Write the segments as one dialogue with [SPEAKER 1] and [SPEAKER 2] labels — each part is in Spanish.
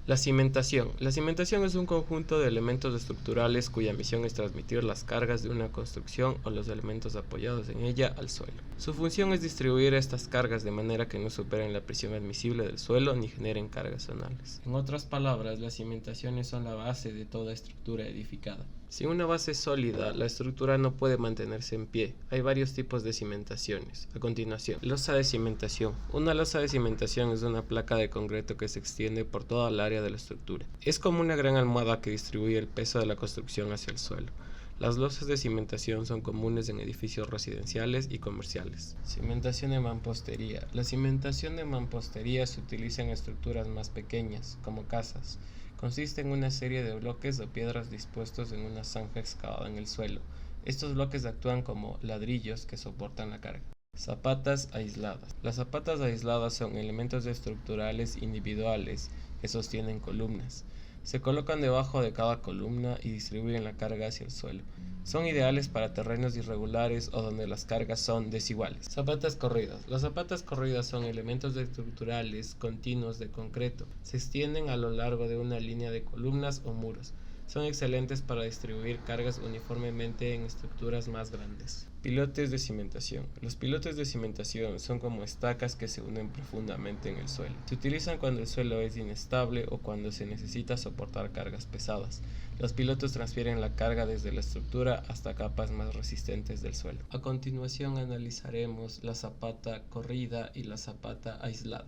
[SPEAKER 1] La cimentación. La cimentación es un conjunto de elementos estructurales cuya misión es transmitir las cargas de una construcción o los elementos apoyados en ella al suelo. Su función es distribuir estas cargas de manera que no superen la presión admisible del suelo ni generen cargas zonales. En otras palabras, las cimentaciones son la base de toda estructura edificada. Sin una base sólida, la estructura no puede mantenerse en pie. Hay varios tipos de cimentaciones. A continuación, losa de cimentación. Una losa de cimentación es una placa de concreto que se extiende por toda el área de la estructura. Es como una gran almohada que distribuye el peso de la construcción hacia el suelo. Las losas de cimentación son comunes en edificios residenciales y comerciales. Cimentación de mampostería. La cimentación de mampostería se utiliza en estructuras más pequeñas, como casas. Consiste en una serie de bloques o piedras dispuestos en una zanja excavada en el suelo. Estos bloques actúan como ladrillos que soportan la carga. Zapatas aisladas. Las zapatas aisladas son elementos estructurales individuales que sostienen columnas. Se colocan debajo de cada columna y distribuyen la carga hacia el suelo. Son ideales para terrenos irregulares o donde las cargas son desiguales. Zapatas corridas. Las zapatas corridas son elementos estructurales continuos de concreto. Se extienden a lo largo de una línea de columnas o muros. Son excelentes para distribuir cargas uniformemente en estructuras más grandes. Pilotes de cimentación. Los pilotes de cimentación son como estacas que se unen profundamente en el suelo. Se utilizan cuando el suelo es inestable o cuando se necesita soportar cargas pesadas. Los pilotes transfieren la carga desde la estructura hasta capas más resistentes del suelo. A continuación analizaremos la zapata corrida y la zapata aislada.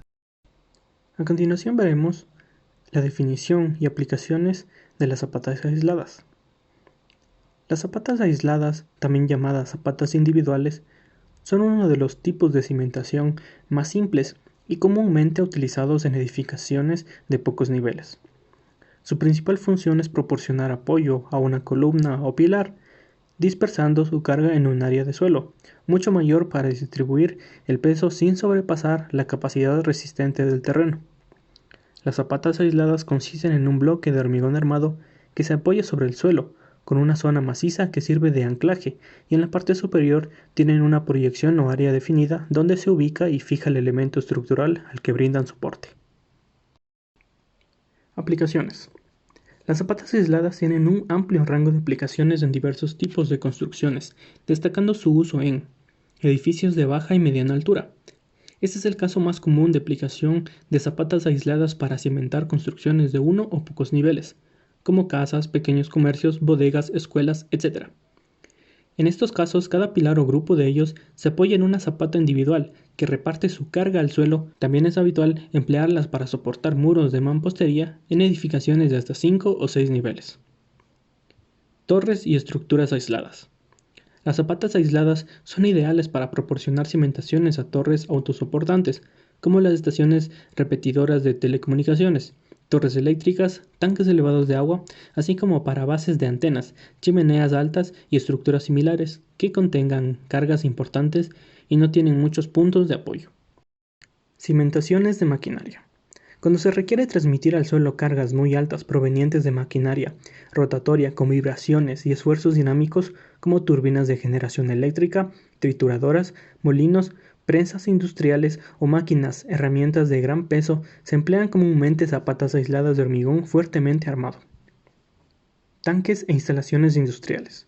[SPEAKER 2] A continuación veremos la definición y aplicaciones de las zapatas aisladas. Las zapatas aisladas, también llamadas zapatas individuales, son uno de los tipos de cimentación más simples y comúnmente utilizados en edificaciones de pocos niveles. Su principal función es proporcionar apoyo a una columna o pilar, dispersando su carga en un área de suelo, mucho mayor para distribuir el peso sin sobrepasar la capacidad resistente del terreno. Las zapatas aisladas consisten en un bloque de hormigón armado que se apoya sobre el suelo, con una zona maciza que sirve de anclaje, y en la parte superior tienen una proyección o área definida donde se ubica y fija el elemento estructural al que brindan soporte. Aplicaciones. Las zapatas aisladas tienen un amplio rango de aplicaciones en diversos tipos de construcciones, destacando su uso en edificios de baja y mediana altura. Este es el caso más común de aplicación de zapatas aisladas para cimentar construcciones de uno o pocos niveles, como casas, pequeños comercios, bodegas, escuelas, etc. En estos casos, cada pilar o grupo de ellos se apoya en una zapata individual que reparte su carga al suelo. También es habitual emplearlas para soportar muros de mampostería en edificaciones de hasta 5 o 6 niveles. Torres y estructuras aisladas. Las zapatas aisladas son ideales para proporcionar cimentaciones a torres autosoportantes, como las estaciones repetidoras de telecomunicaciones, torres eléctricas, tanques elevados de agua, así como para bases de antenas, chimeneas altas y estructuras similares que contengan cargas importantes y no tienen muchos puntos de apoyo. Cimentaciones de maquinaria. Cuando se requiere transmitir al suelo cargas muy altas provenientes de maquinaria rotatoria con vibraciones y esfuerzos dinámicos como turbinas de generación eléctrica, trituradoras, molinos, prensas industriales o máquinas, herramientas de gran peso, se emplean comúnmente zapatas aisladas de hormigón fuertemente armado. Tanques e instalaciones industriales.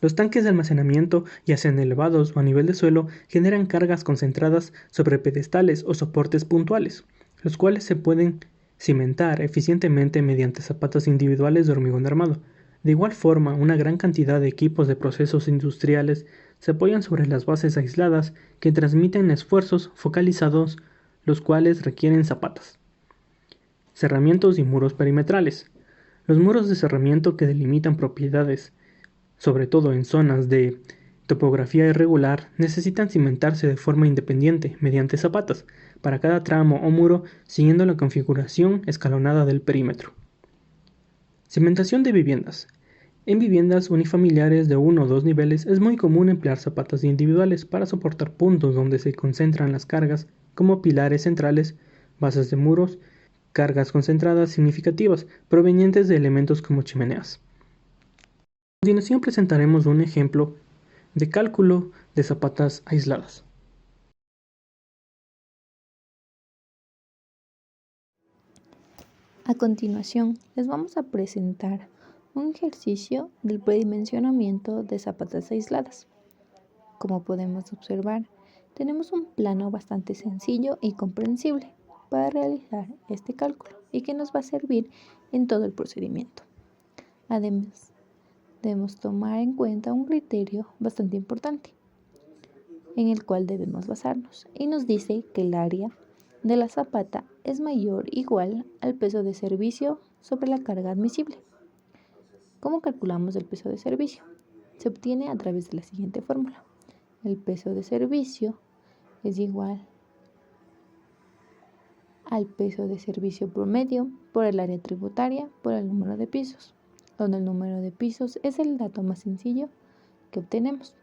[SPEAKER 2] Los tanques de almacenamiento, ya sean elevados o a nivel de suelo, generan cargas concentradas sobre pedestales o soportes puntuales, los cuales se pueden cimentar eficientemente mediante zapatas individuales de hormigón armado. De igual forma, una gran cantidad de equipos de procesos industriales se apoyan sobre las bases aisladas que transmiten esfuerzos focalizados, los cuales requieren zapatas. Cerramientos y muros perimetrales. Los muros de cerramiento que delimitan propiedades, sobre todo en zonas de topografía irregular, necesitan cimentarse de forma independiente mediante zapatas para cada tramo o muro siguiendo la configuración escalonada del perímetro. Cimentación de viviendas. En viviendas unifamiliares de uno o dos niveles es muy común emplear zapatas individuales para soportar puntos donde se concentran las cargas, como pilares centrales, bases de muros, cargas concentradas significativas provenientes de elementos como chimeneas. A continuación presentaremos un ejemplo de cálculo de zapatas aisladas.
[SPEAKER 3] A continuación, les vamos a presentar un ejercicio del predimensionamiento de zapatas aisladas. Como podemos observar, tenemos un plano bastante sencillo y comprensible para realizar este cálculo y que nos va a servir en todo el procedimiento. Además, debemos tomar en cuenta un criterio bastante importante en el cual debemos basarnos y nos dice que el área de la zapata es mayor o igual al peso de servicio sobre la carga admisible. ¿Cómo calculamos el peso de servicio? Se obtiene a través de la siguiente fórmula. El peso de servicio es igual al peso de servicio promedio por el área tributaria por el número de pisos, donde el número de pisos es el dato más sencillo que obtenemos.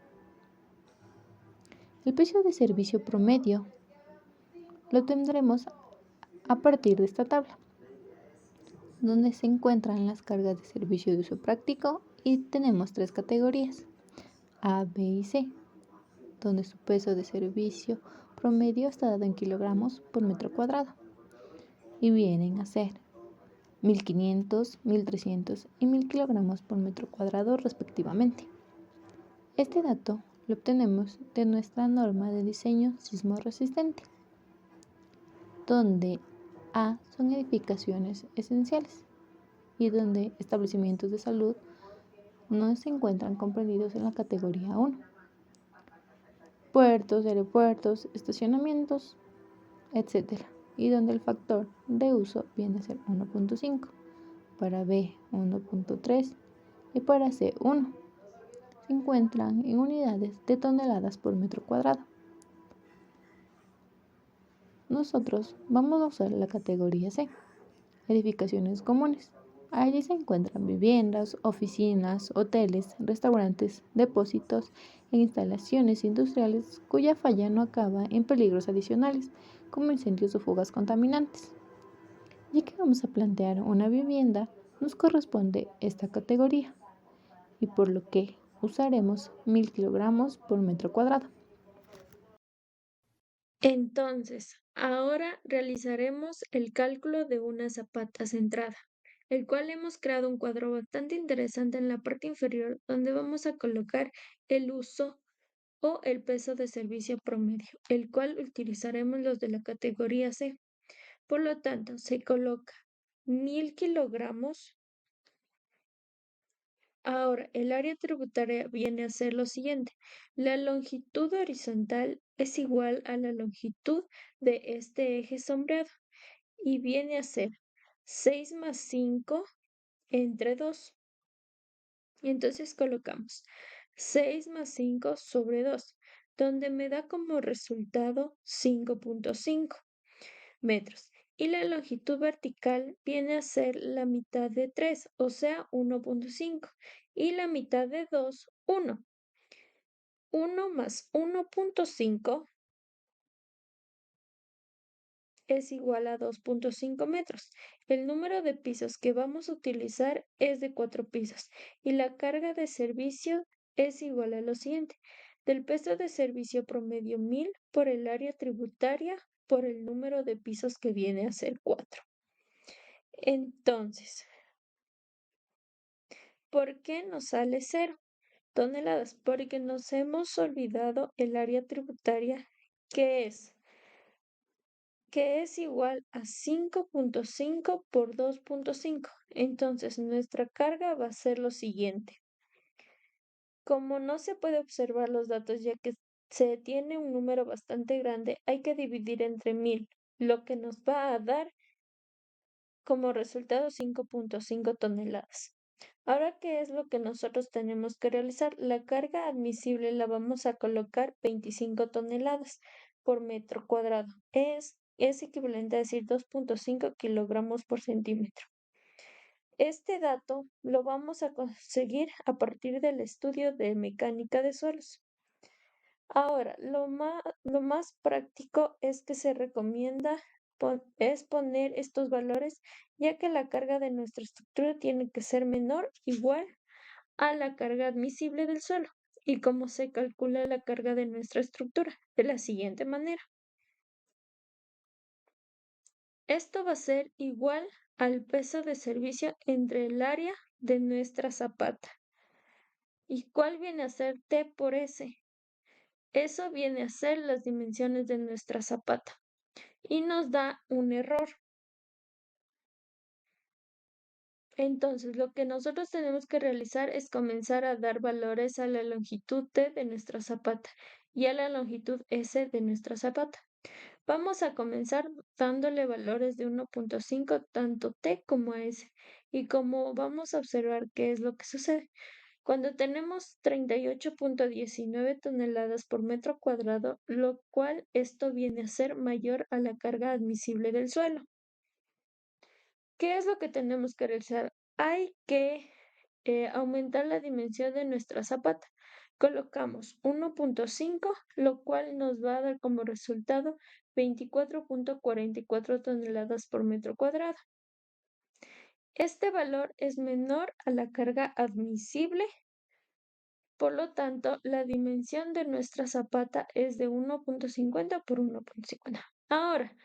[SPEAKER 3] El peso de servicio promedio lo tendremos a partir de esta tabla, donde se encuentran las cargas de servicio de uso práctico y tenemos tres categorías, A, B y C, donde su peso de servicio promedio está dado en kilogramos por metro cuadrado y vienen a ser 1500, 1300 y 1000 kilogramos por metro cuadrado respectivamente. Este dato lo obtenemos de nuestra norma de diseño sismo resistente, donde A son edificaciones esenciales y donde establecimientos de salud no se encuentran comprendidos en la categoría 1. Puertos, aeropuertos, estacionamientos, etc. Y donde el factor de uso viene a ser 1.5, para B 1.3 y para C 1. Se encuentran en unidades de toneladas por metro cuadrado. Nosotros vamos a usar la categoría C, edificaciones comunes. Allí se encuentran viviendas, oficinas, hoteles, restaurantes, depósitos e instalaciones industriales cuya falla no acaba en peligros adicionales, como incendios o fugas contaminantes. Ya que vamos a plantear una vivienda, nos corresponde esta categoría, y por lo que usaremos 1000 kilogramos por metro cuadrado.
[SPEAKER 4] Entonces, ahora realizaremos el cálculo de una zapata centrada, el cual hemos creado un cuadro bastante interesante en la parte inferior donde vamos a colocar el uso o el peso de servicio promedio, el cual utilizaremos los de la categoría C. Por lo tanto, se coloca 1000 kilogramos. Ahora, el área tributaria viene a ser lo siguiente. La longitud horizontal es igual a la longitud de este eje sombreado y viene a ser 6 más 5 entre 2. Y entonces colocamos 6 más 5 sobre 2, donde me da como resultado 5.5 metros. Y la longitud vertical viene a ser la mitad de 3, o sea, 1.5. Y la mitad de 2, 1. 1 más 1.5 es igual a 2.5 metros. El número de pisos que vamos a utilizar es de 4 pisos y la carga de servicio es igual a lo siguiente. Del peso de servicio promedio 1000 por el área tributaria por el número de pisos que viene a ser 4. Entonces, ¿por qué nos sale 0 toneladas? Porque nos hemos olvidado el área tributaria que es igual a 5.5 por 2.5. Entonces, nuestra carga va a ser lo siguiente. Como no se puede observar los datos ya que se tiene un número bastante grande, hay que dividir entre 1000, lo que nos va a dar como resultado 5.5 toneladas. Ahora, ¿qué es lo que nosotros tenemos que realizar? La carga admisible la vamos a colocar 25 toneladas por metro cuadrado. Es equivalente a decir 2.5 kilogramos por centímetro. Este dato lo vamos a conseguir a partir del estudio de mecánica de suelos. Ahora, lo más práctico es que se recomienda es poner estos valores, ya que la carga de nuestra estructura tiene que ser menor, igual a la carga admisible del suelo. ¿Y cómo se calcula la carga de nuestra estructura? De la siguiente manera. Esto va a ser igual al peso de servicio entre el área de nuestra zapata. ¿Y cuál viene a ser T por S? Eso viene a ser las dimensiones de nuestra zapata y nos da un error. Entonces, lo que nosotros tenemos que realizar es comenzar a dar valores a la longitud T de nuestra zapata y a la longitud S de nuestra zapata. Vamos a comenzar dándole valores de 1.5 tanto T como a S. Y como vamos a observar qué es lo que sucede. Cuando tenemos 38.19 toneladas por metro cuadrado, lo cual esto viene a ser mayor a la carga admisible del suelo. ¿Qué es lo que tenemos que realizar? Hay que aumentar la dimensión de nuestra zapata. Colocamos 1.5, lo cual nos va a dar como resultado 24.44 toneladas por metro cuadrado. Este valor es menor a la carga admisible, por lo tanto, la dimensión de nuestra zapata es de 1.50 por 1.50. Ahora,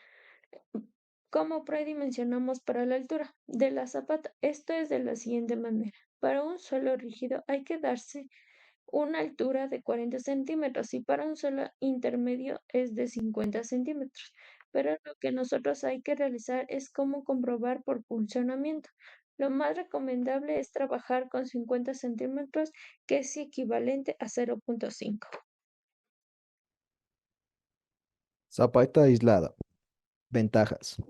[SPEAKER 4] ¿cómo predimensionamos para la altura de la zapata? Esto es de la siguiente manera. Para un suelo rígido hay que darse una altura de 40 centímetros y para un suelo intermedio es de 50 centímetros. Pero lo que nosotros hay que realizar es cómo comprobar por funcionamiento. Lo más recomendable es trabajar con 50 centímetros, que es equivalente a 0.5.
[SPEAKER 5] Zapata aislada. Ventajas.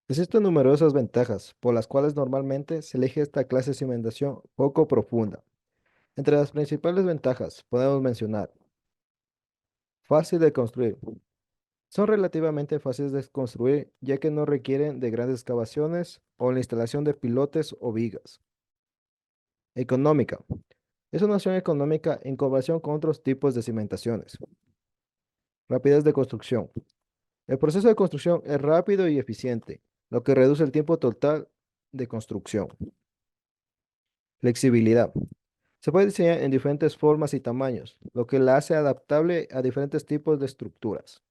[SPEAKER 5] Existen numerosas ventajas por las cuales normalmente se elige esta clase de cimentación poco profunda. Entre las principales ventajas podemos mencionar: fácil de construir. Son relativamente fáciles de construir ya que no requieren de grandes excavaciones o la instalación de pilotes o vigas. Económica. Es una opción económica en comparación con otros tipos de cimentaciones. Rapidez de construcción. El proceso de construcción es rápido y eficiente, lo que reduce el tiempo total de construcción. Flexibilidad. Se puede diseñar en diferentes formas y tamaños, lo que la hace adaptable a diferentes tipos de estructuras.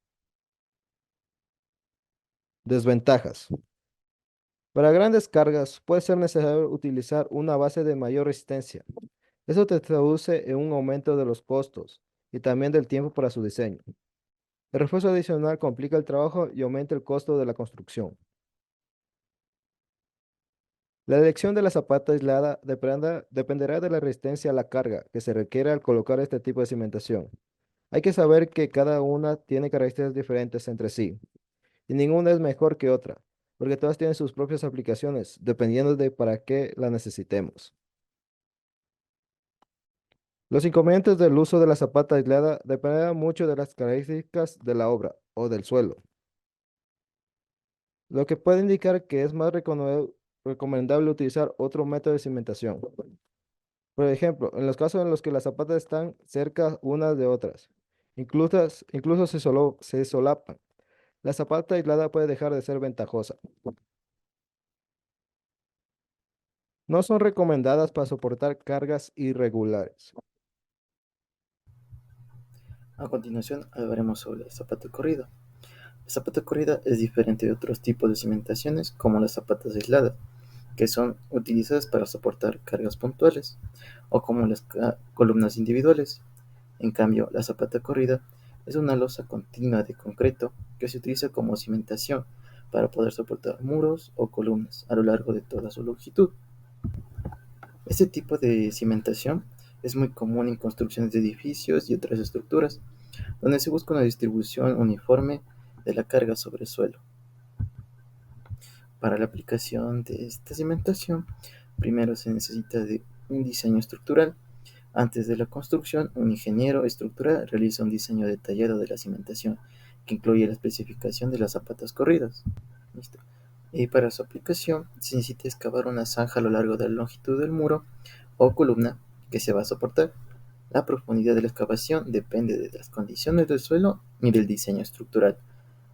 [SPEAKER 5] Desventajas. Para grandes cargas puede ser necesario utilizar una base de mayor resistencia. Eso te traduce en un aumento de los costos y también del tiempo para su diseño. El refuerzo adicional complica el trabajo y aumenta el costo de la construcción. La elección de la zapata aislada dependerá de la resistencia a la carga que se requiere al colocar este tipo de cimentación. Hay que saber que cada una tiene características diferentes entre sí, y ninguna es mejor que otra, porque todas tienen sus propias aplicaciones, dependiendo de para qué la necesitemos. Los inconvenientes del uso de la zapata aislada dependerán mucho de las características de la obra o del suelo, lo que puede indicar que es más recomendable utilizar otro método de cimentación. Por ejemplo, en los casos en los que las zapatas están cerca unas de otras, incluso se solapan, la zapata aislada puede dejar de ser ventajosa. No son recomendadas para soportar cargas irregulares.
[SPEAKER 6] A continuación hablaremos sobre la zapata corrida. La zapata corrida es diferente de otros tipos de cimentaciones como las zapatas aisladas, que son utilizadas para soportar cargas puntuales, o como las columnas individuales. En cambio, la zapata corrida es una losa continua de concreto que se utiliza como cimentación para poder soportar muros o columnas a lo largo de toda su longitud. Este tipo de cimentación es muy común en construcciones de edificios y otras estructuras, donde se busca una distribución uniforme de la carga sobre el suelo. Para la aplicación de esta cimentación, primero se necesita de un diseño estructural. Antes de la construcción, un ingeniero estructural realiza un diseño detallado de la cimentación, que incluye la especificación de las zapatas corridas. ¿Listo? Y para su aplicación, se necesita excavar una zanja a lo largo de la longitud del muro o columna que se va a soportar. La profundidad de la excavación depende de las condiciones del suelo y del diseño estructural.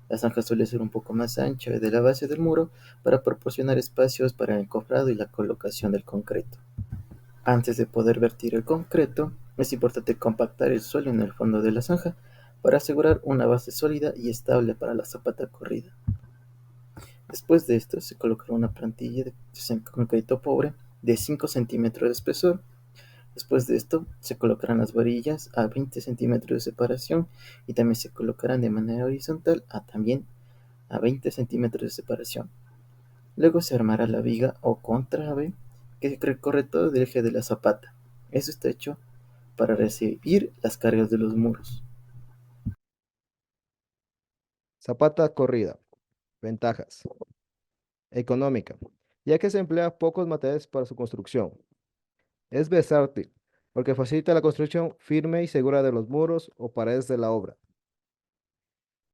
[SPEAKER 6] La zanja suele ser un poco más ancha de la base del muro para proporcionar espacios para el encofrado y la colocación del concreto. Antes de poder vertir el concreto, es importante compactar el suelo en el fondo de la zanja para asegurar una base sólida y estable para la zapata corrida. Después de esto se colocará una plantilla de concreto pobre de 5 centímetros de espesor. Después de esto se colocarán las varillas a 20 centímetros de separación y también se colocarán de manera horizontal también a 20 centímetros de separación. Luego se armará la viga o contrave que recorre todo el eje de la zapata. Eso está hecho para recibir las cargas de los muros.
[SPEAKER 5] Zapata corrida. Ventajas. Económica, ya que se emplea pocos materiales para su construcción. Es versátil, porque facilita la construcción firme y segura de los muros o paredes de la obra.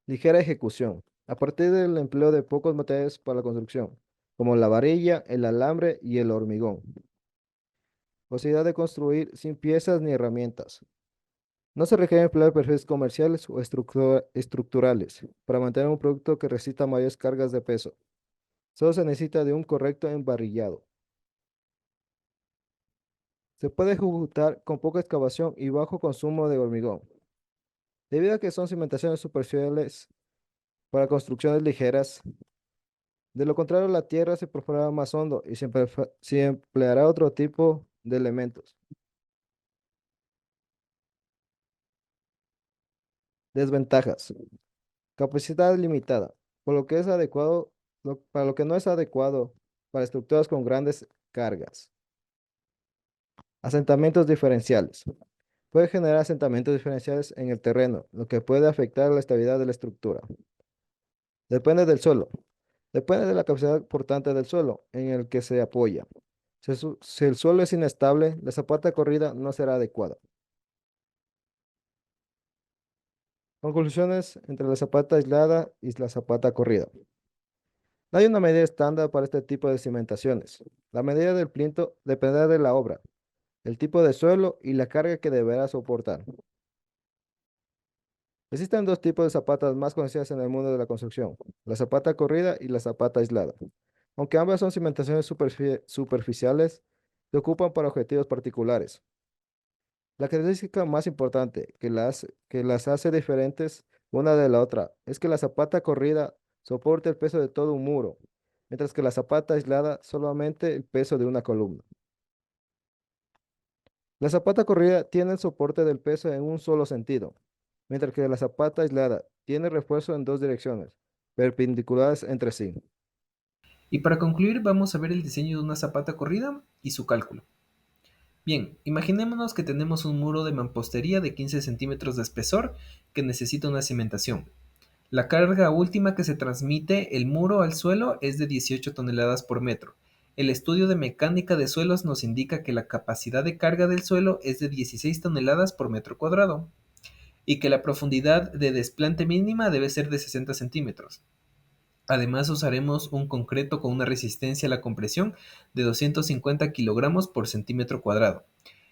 [SPEAKER 5] Ligera ejecución, a partir del empleo de pocos materiales para la construcción, como la varilla, el alambre y el hormigón. Posibilidad de construir sin piezas ni herramientas. No se requiere emplear perfiles comerciales o estructurales para mantener un producto que resista mayores cargas de peso. Solo se necesita de un correcto embarrillado. Se puede ejecutar con poca excavación y bajo consumo de hormigón. Debido a que son cimentaciones superficiales para construcciones ligeras, de lo contrario la tierra se perforará más hondo y se empleará otro tipo de elementos. Desventajas. Capacidad limitada, por lo que es adecuado, para lo que no es adecuado para estructuras con grandes cargas. Asentamientos diferenciales. Puede generar asentamientos diferenciales en el terreno, lo que puede afectar la estabilidad de la estructura. Depende del suelo. Depende de la capacidad portante del suelo en el que se apoya. Si el suelo es inestable, la zapata corrida no será adecuada. Conclusiones entre la zapata aislada y la zapata corrida. No hay una medida estándar para este tipo de cimentaciones. La medida del plinto dependerá de la obra, el tipo de suelo y la carga que deberá soportar. Existen dos tipos de zapatas más conocidas en el mundo de la construcción, la zapata corrida y la zapata aislada. Aunque ambas son cimentaciones superficiales, se ocupan para objetivos particulares. La característica más importante que las hace diferentes una de la otra es que la zapata corrida soporta el peso de todo un muro, mientras que la zapata aislada solamente el peso de una columna. La zapata corrida tiene el soporte del peso en un solo sentido, mientras que la zapata aislada tiene refuerzo en dos direcciones, perpendiculares entre sí.
[SPEAKER 1] Y para concluir vamos a ver el diseño de una zapata corrida y su cálculo. Bien, imaginémonos que tenemos un muro de mampostería de 15 centímetros de espesor que necesita una cimentación. La carga última que se transmite el muro al suelo es de 18 toneladas por metro. El estudio de mecánica de suelos nos indica que la capacidad de carga del suelo es de 16 toneladas por metro cuadrado y que la profundidad de desplante mínima debe ser de 60 centímetros. Además usaremos un concreto con una resistencia a la compresión de 250 kilogramos por centímetro cuadrado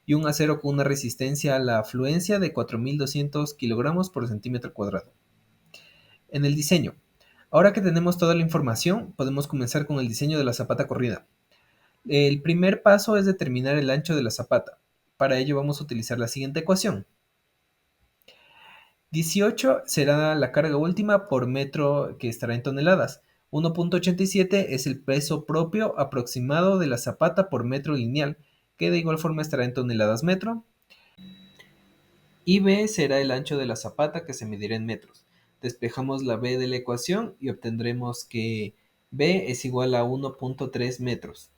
[SPEAKER 1] y un acero con una resistencia a la afluencia de 4200 kilogramos por centímetro cuadrado. En el diseño. Ahora que tenemos toda la información, podemos comenzar con el diseño de la zapata corrida. El primer paso es determinar el ancho de la zapata. Para ello vamos a utilizar la siguiente ecuación. 18 será la carga última por metro que estará en toneladas. 1.87 es el peso propio aproximado de la zapata por metro lineal, que de igual forma estará en toneladas metro. Y B será el ancho de la zapata que se medirá en metros. Despejamos la B de la ecuación y obtendremos que B es igual a 1.3 metros.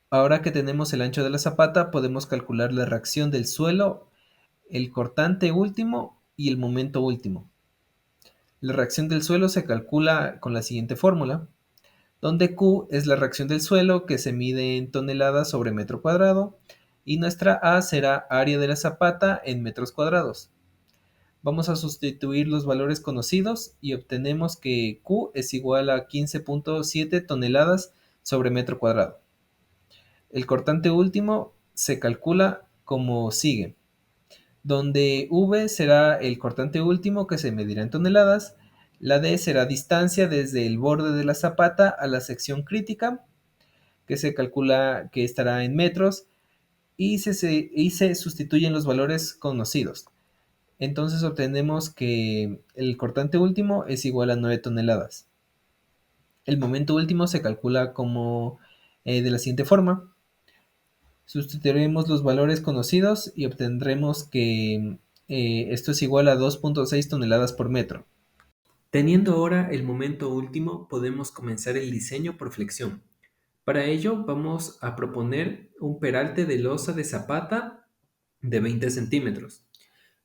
[SPEAKER 1] Ahora que tenemos el ancho de la zapata, podemos calcular la reacción del suelo, el cortante último y el momento último. La reacción del suelo se calcula con la siguiente fórmula, donde Q es la reacción del suelo que se mide en toneladas sobre metro cuadrado y nuestra A será área de la zapata en metros cuadrados. Vamos a sustituir los valores conocidos y obtenemos que Q es igual a 15.7 toneladas sobre metro cuadrado. El cortante último se calcula como sigue, donde V será el cortante último que se medirá en toneladas, la D será distancia desde el borde de la zapata a la sección crítica, que se calcula que estará en metros, y se sustituyen los valores conocidos. Entonces obtenemos que el cortante último es igual a 9 toneladas.
[SPEAKER 7] El momento último se calcula como de la siguiente forma. Sustituiremos los valores conocidos y obtendremos que esto es igual a 2.6 toneladas por metro.
[SPEAKER 1] Teniendo ahora el momento último, podemos comenzar el diseño por flexión. Para ello, vamos a proponer un peralte de losa de zapata de 20 centímetros,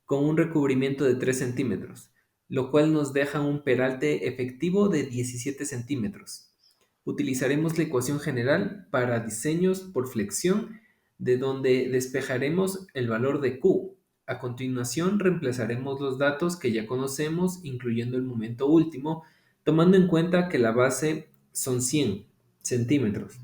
[SPEAKER 1] con un recubrimiento de 3 centímetros, lo cual nos deja un peralte efectivo de 17 centímetros. Utilizaremos la ecuación general para diseños por flexión, de donde despejaremos el valor de Q. A continuación, reemplazaremos los datos que ya conocemos, incluyendo el momento último, tomando en cuenta que la base son 100 centímetros.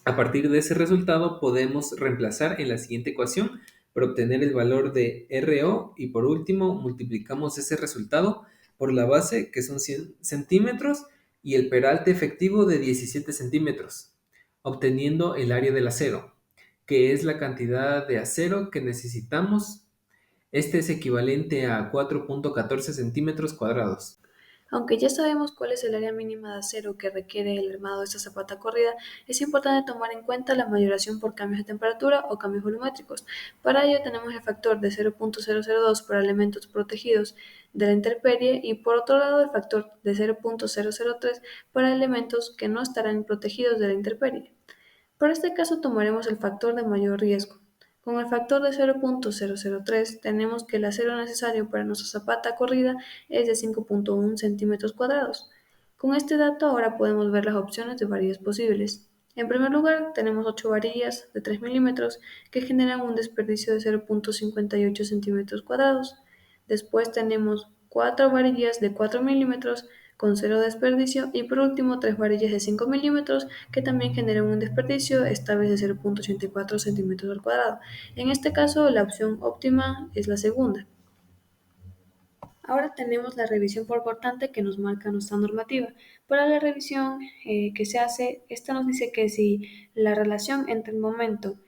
[SPEAKER 1] A partir de ese resultado podemos reemplazar en la siguiente ecuación para obtener el valor de RO y por último multiplicamos ese resultado por la base que son 100 centímetros y el peralte efectivo de 17 centímetros, obteniendo el área del acero, que es la cantidad de acero que necesitamos. Este es equivalente a 4.14 centímetros cuadrados.
[SPEAKER 8] Aunque ya sabemos cuál es el área mínima de acero que requiere el armado de esta zapata corrida, es importante tomar en cuenta la mayoración por cambios de temperatura o cambios volumétricos. Para ello tenemos el factor de 0.002 para elementos protegidos de la intemperie y por otro lado el factor de 0.003 para elementos que no estarán protegidos de la intemperie. Para este caso tomaremos el factor de mayor riesgo. Con el factor de 0.003 tenemos que el acero necesario para nuestra zapata corrida es de 5.1 centímetros cuadrados. Con este dato ahora podemos ver las opciones de varillas posibles. En primer lugar, tenemos 8 varillas de 3 milímetros que generan un desperdicio de 0.58 centímetros cuadrados. Después tenemos 4 varillas de 4 milímetros con cero desperdicio y por último 3 varillas de 5 milímetros que también generan un desperdicio, esta vez de 0.84 centímetros al cuadrado. En este caso la opción óptima es la segunda. Ahora tenemos la revisión por cortante que nos marca nuestra normativa. Para la revisión que se hace, esta nos dice que si la relación entre el momento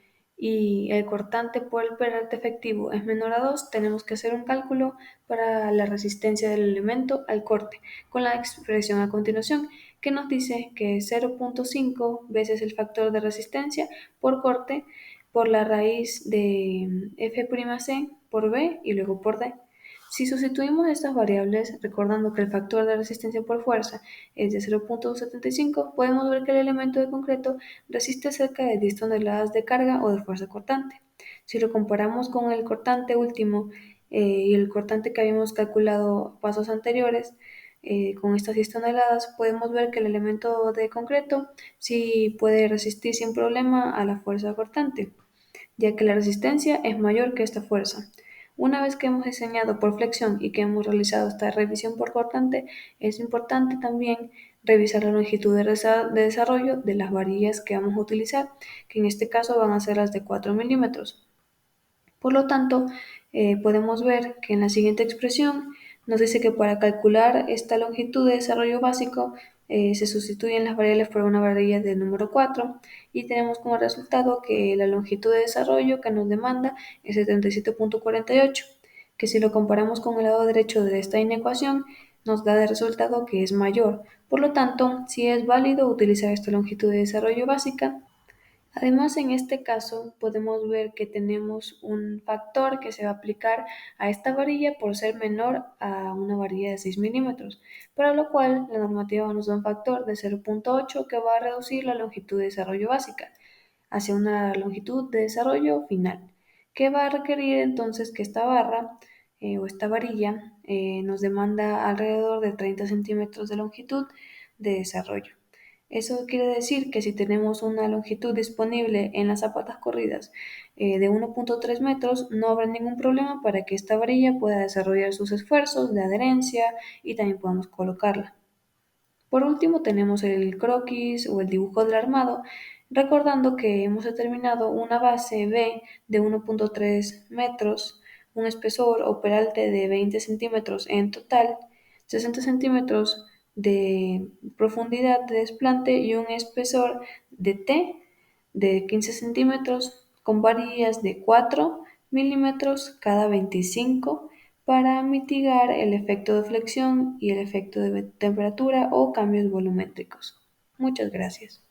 [SPEAKER 8] y el cortante por el peralte efectivo es menor a 2, tenemos que hacer un cálculo para la resistencia del elemento al corte, con la expresión a continuación, que nos dice que es 0.5 veces el factor de resistencia por corte por la raíz de F'C por B y luego por D. Si sustituimos estas variables, recordando que el factor de resistencia por fuerza es de 0.75, podemos ver que el elemento de concreto resiste cerca de 10 toneladas de carga o de fuerza cortante. Si lo comparamos con el cortante último y el cortante que habíamos calculado pasos anteriores, con estas 10 toneladas, podemos ver que el elemento de concreto sí puede resistir sin problema a la fuerza cortante, ya que la resistencia es mayor que esta fuerza. Una vez que hemos diseñado por flexión y que hemos realizado esta revisión por cortante, es importante también revisar la longitud de desarrollo de las varillas que vamos a utilizar, que en este caso van a ser las de 4 milímetros. Por lo tanto, podemos ver que en la siguiente expresión nos dice que para calcular esta longitud de desarrollo básico se sustituyen las variables por una varilla de número 4 y tenemos como resultado que la longitud de desarrollo que nos demanda es 77.48, que si lo comparamos con el lado derecho de esta inecuación nos da de resultado que es mayor. Por lo tanto, sí es válido utilizar esta longitud de desarrollo básica. Además, en este caso podemos ver que tenemos un factor que se va a aplicar a esta varilla por ser menor a una varilla de 6 milímetros, para lo cual la normativa nos da un factor de 0.8 que va a reducir la longitud de desarrollo básica hacia una longitud de desarrollo final, que va a requerir entonces que esta barra o esta varilla nos demanda alrededor de 30 centímetros de longitud de desarrollo. Eso quiere decir que si tenemos una longitud disponible en las zapatas corridas de 1.3 metros, no habrá ningún problema para que esta varilla pueda desarrollar sus esfuerzos de adherencia y también podamos colocarla. Por último tenemos el croquis o el dibujo del armado, recordando que hemos determinado una base B de 1.3 metros, un espesor o peralte de 20 centímetros en total, 60 centímetros de profundidad de desplante y un espesor de T de 15 centímetros con varillas de 4 milímetros cada 25 para mitigar el efecto de flexión y el efecto de temperatura o cambios volumétricos. Muchas gracias.